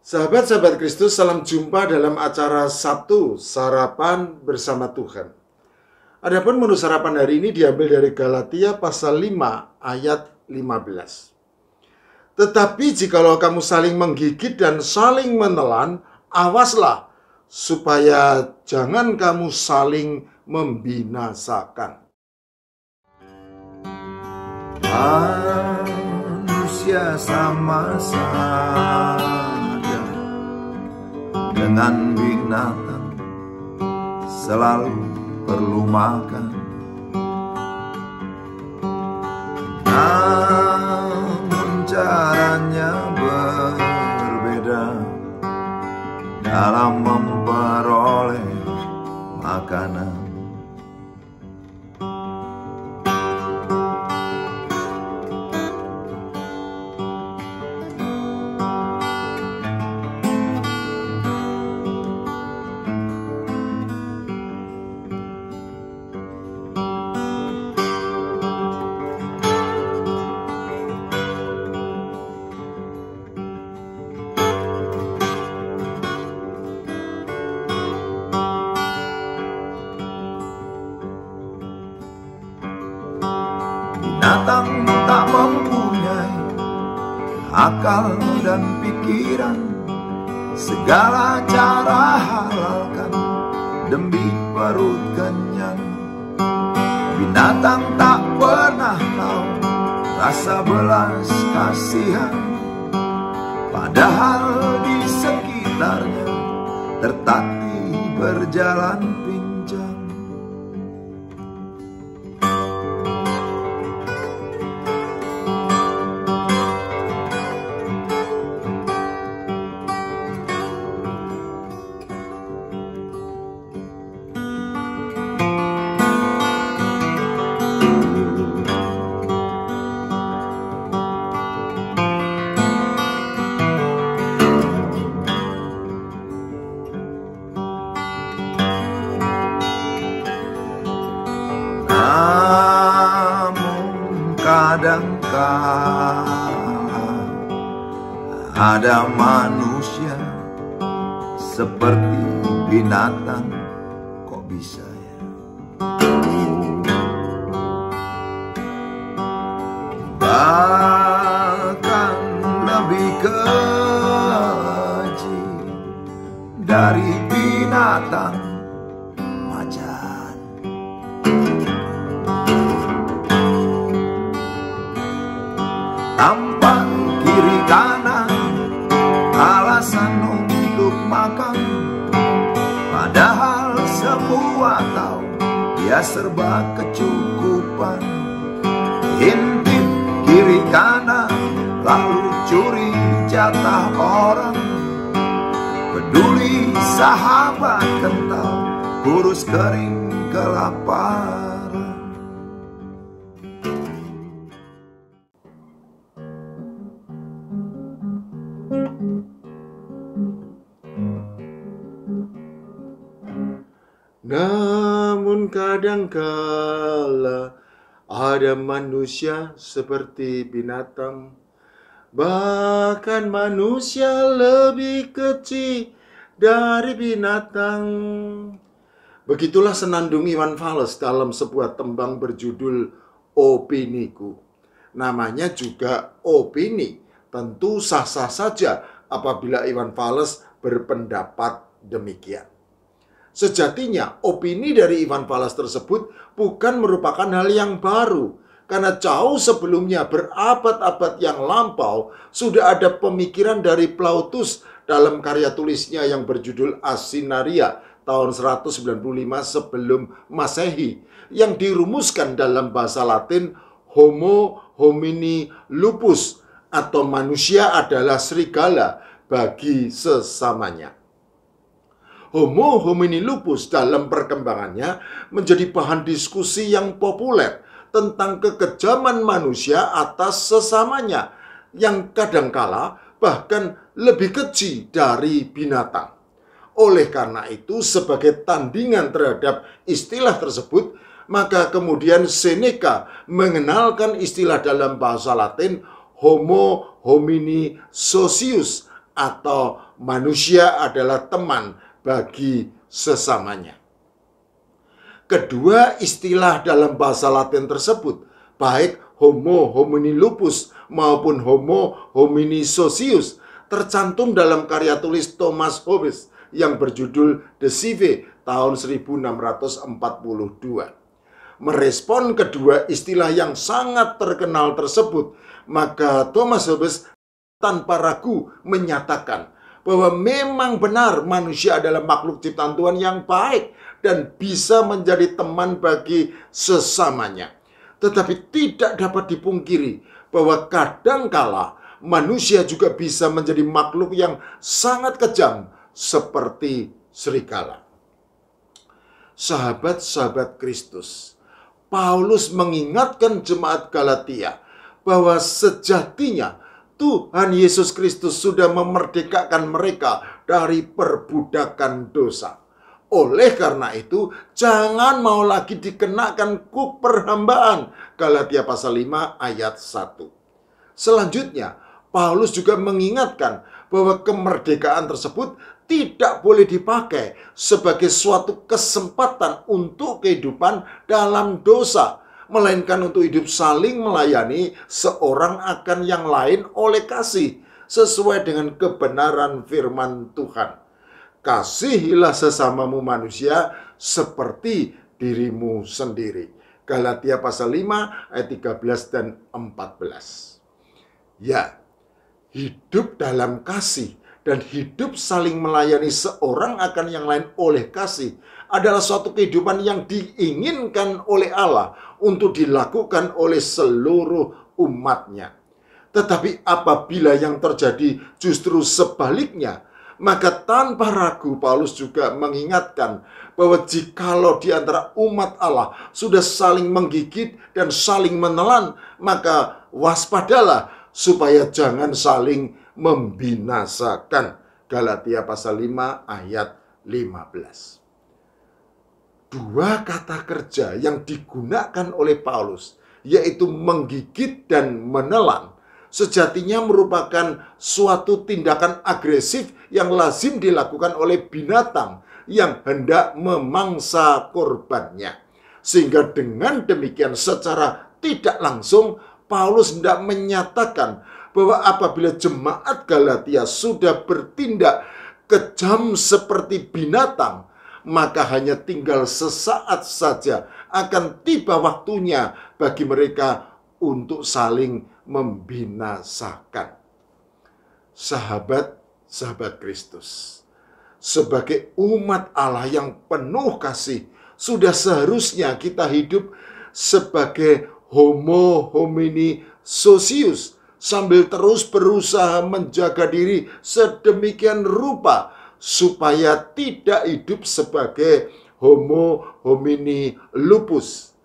Sahabat-sahabat Kristus, salam jumpa dalam acara Sabtu Sarapan Bersama Tuhan. Adapun menu sarapan hari ini diambil dari Galatia pasal 5 ayat 15. Tetapi jikalau kamu saling menggigit dan saling menelan, awaslah supaya jangan kamu saling membinasakan. Manusia sama saja dengan binatang, selalu perlu makan. Namun caranya berbeda dalam memperoleh makanan. Binatang tak mempunyai akal dan pikiran, segala cara halalkan demi perut kenyang. Binatang tak pernah tahu rasa belas kasihan, padahal di sekitarnya tertatih berjalan pincang. Kadang-kala ada manusia seperti binatang, kok bisa ya? Bahkan lebih keji dari binatang macan. Tampak kiri kanan alasan untuk makan, padahal semua tahu dia serba kecukupan. Intip kiri kanan lalu curi jatah orang, peduli sahabat kental, kurus kering kelaparan. Namun kadangkala ada manusia seperti binatang, bahkan manusia lebih kecil dari binatang. Begitulah senandung Iwan Fals dalam sebuah tembang berjudul Opiniku. Namanya juga opini, tentu sah-sah saja apabila Iwan Fals berpendapat demikian. Sejatinya, opini dari Iwan Fals tersebut bukan merupakan hal yang baru. Karena jauh sebelumnya, berabad-abad yang lampau, sudah ada pemikiran dari Plautus dalam karya tulisnya yang berjudul Asinaria tahun 195 sebelum Masehi, yang dirumuskan dalam bahasa Latin Homo homini lupus, atau manusia adalah serigala bagi sesamanya. Homo homini lupus dalam perkembangannya menjadi bahan diskusi yang populer tentang kekejaman manusia atas sesamanya, yang kadangkala bahkan lebih keji dari binatang. Oleh karena itu, sebagai tandingan terhadap istilah tersebut, maka kemudian Seneca mengenalkan istilah dalam bahasa Latin Homo homini socius atau manusia adalah teman bagi sesamanya. Kedua istilah dalam bahasa Latin tersebut, baik homo homini lupus maupun homo homini socius, tercantum dalam karya tulis Thomas Hobbes yang berjudul De Cive tahun 1642. Merespon kedua istilah yang sangat terkenal tersebut, maka Thomas Hobbes tanpa ragu menyatakan bahwa memang benar manusia adalah makhluk ciptaan Tuhan yang baik dan bisa menjadi teman bagi sesamanya. Tetapi tidak dapat dipungkiri bahwa kadangkala manusia juga bisa menjadi makhluk yang sangat kejam seperti serigala. Sahabat-sahabat Kristus, Paulus mengingatkan jemaat Galatia bahwa sejatinya Tuhan Yesus Kristus sudah memerdekakan mereka dari perbudakan dosa. Oleh karena itu, jangan mau lagi dikenakan kuk perhambaan. Galatia pasal 5 ayat 1. Selanjutnya, Paulus juga mengingatkan bahwa kemerdekaan tersebut tidak boleh dipakai sebagai suatu kesempatan untuk kehidupan dalam dosa, melainkan untuk hidup saling melayani seorang akan yang lain oleh kasih, sesuai dengan kebenaran firman Tuhan. Kasihilah sesamamu manusia seperti dirimu sendiri. Galatia pasal 5 ayat 13 dan 14. Ya, hidup dalam kasih dan hidup saling melayani seorang akan yang lain oleh kasih adalah suatu kehidupan yang diinginkan oleh Allah untuk dilakukan oleh seluruh umatnya. Tetapi apabila yang terjadi justru sebaliknya, maka tanpa ragu Paulus juga mengingatkan bahwa jikalau di antara umat Allah sudah saling menggigit dan saling menelan, maka waspadalah supaya jangan saling membinasakan. Galatia pasal 5 ayat 15. Dua kata kerja yang digunakan oleh Paulus, yaitu menggigit dan menelan, sejatinya merupakan suatu tindakan agresif yang lazim dilakukan oleh binatang yang hendak memangsa korbannya. Sehingga dengan demikian secara tidak langsung Paulus hendak menyatakan bahwa apabila jemaat Galatia sudah bertindak kejam seperti binatang, maka hanya tinggal sesaat saja akan tiba waktunya bagi mereka untuk saling membinasakan. Sahabat-sahabat Kristus, sebagai umat Allah yang penuh kasih, sudah seharusnya kita hidup sebagai homo homini socius, sambil terus berusaha menjaga diri sedemikian rupa supaya tidak hidup sebagai homo homini lupus.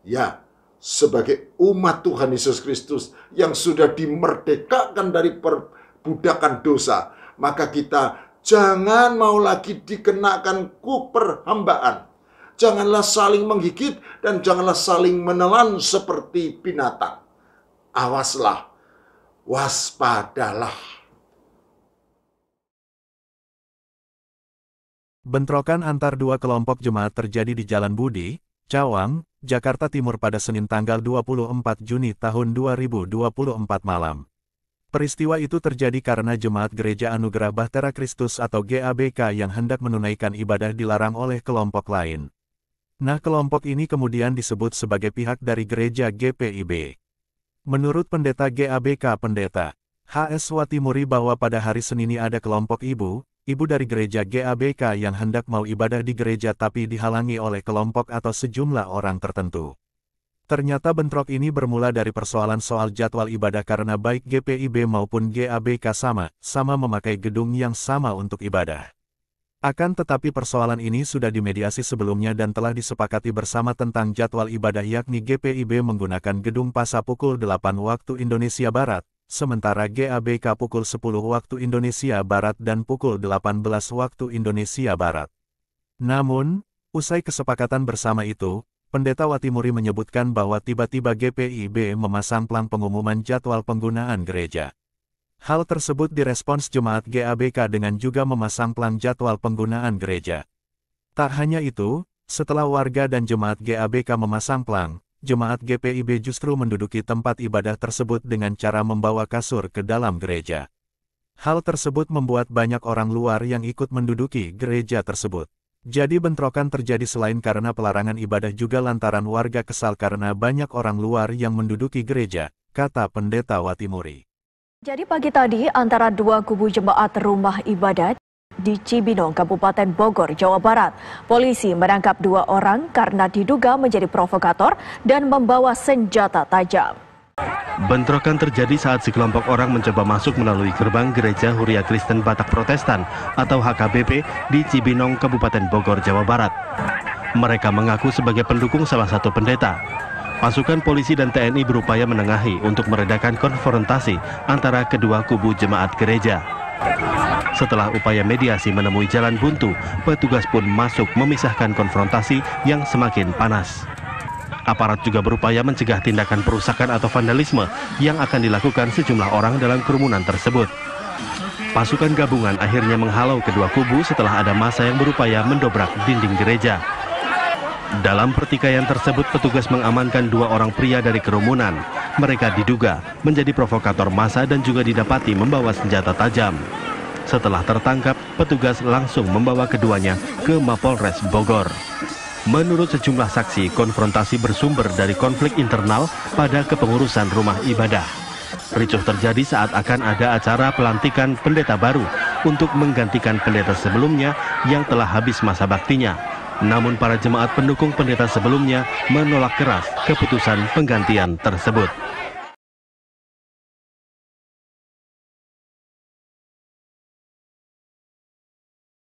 Ya, sebagai umat Tuhan Yesus Kristus yang sudah dimerdekakan dari perbudakan dosa, maka kita jangan mau lagi dikenakan kuk perhambaan. Janganlah saling menggigit dan janganlah saling menelan seperti binatang. Awaslah, waspadalah. Bentrokan antar dua kelompok jemaat terjadi di Jalan Budi, Cawang, Jakarta Timur pada Senin tanggal 24 Juni tahun 2024 malam. Peristiwa itu terjadi karena jemaat Gereja Anugerah Bahtera Kristus atau GABK yang hendak menunaikan ibadah dilarang oleh kelompok lain. Nah, kelompok ini kemudian disebut sebagai pihak dari Gereja GPIB. Menurut Pendeta GABK Pendeta HS Watimuri bahwa pada hari Senin ini ada kelompok ibu dari Gereja GABK yang hendak mau ibadah di gereja tapi dihalangi oleh kelompok atau sejumlah orang tertentu. Ternyata bentrok ini bermula dari persoalan soal jadwal ibadah karena baik GPIB maupun GABK sama memakai gedung yang sama untuk ibadah. Akan tetapi persoalan ini sudah dimediasi sebelumnya dan telah disepakati bersama tentang jadwal ibadah, yakni GPIB menggunakan gedung PASA pukul 8 waktu Indonesia Barat, sementara GABK pukul 10 waktu Indonesia Barat dan pukul 18 waktu Indonesia Barat. Namun, usai kesepakatan bersama itu, Pendeta Watimuri menyebutkan bahwa tiba-tiba GPIB memasang plang pengumuman jadwal penggunaan gereja. Hal tersebut direspons jemaat GABK dengan juga memasang pelang jadwal penggunaan gereja. Tak hanya itu, setelah warga dan jemaat GABK memasang pelang, jemaat GPIB justru menduduki tempat ibadah tersebut dengan cara membawa kasur ke dalam gereja. Hal tersebut membuat banyak orang luar yang ikut menduduki gereja tersebut. Jadi bentrokan terjadi selain karena pelarangan ibadah juga lantaran warga kesal karena banyak orang luar yang menduduki gereja, kata Pendeta Watimuri. Jadi pagi tadi antara dua kubu jemaat rumah ibadat di Cibinong, Kabupaten Bogor, Jawa Barat, polisi menangkap 2 orang karena diduga menjadi provokator dan membawa senjata tajam. Bentrokan terjadi saat sekelompok orang mencoba masuk melalui gerbang Gereja Huria Kristen Batak Protestan atau HKBP di Cibinong, Kabupaten Bogor, Jawa Barat. Mereka mengaku sebagai pendukung salah satu pendeta. Pasukan polisi dan TNI berupaya menengahi untuk meredakan konfrontasi antara kedua kubu jemaat gereja. Setelah upaya mediasi menemui jalan buntu, petugas pun masuk memisahkan konfrontasi yang semakin panas. Aparat juga berupaya mencegah tindakan perusakan atau vandalisme yang akan dilakukan sejumlah orang dalam kerumunan tersebut. Pasukan gabungan akhirnya menghalau kedua kubu setelah ada massa yang berupaya mendobrak dinding gereja. Dalam pertikaian tersebut, petugas mengamankan 2 orang pria dari kerumunan. Mereka diduga menjadi provokator massa dan juga didapati membawa senjata tajam. Setelah tertangkap, petugas langsung membawa keduanya ke Mapolres Bogor. Menurut sejumlah saksi, konfrontasi bersumber dari konflik internal pada kepengurusan rumah ibadah. Ricuh terjadi saat akan ada acara pelantikan pendeta baru untuk menggantikan pendeta sebelumnya yang telah habis masa baktinya. Namun para jemaat pendukung pendeta sebelumnya menolak keras keputusan penggantian tersebut.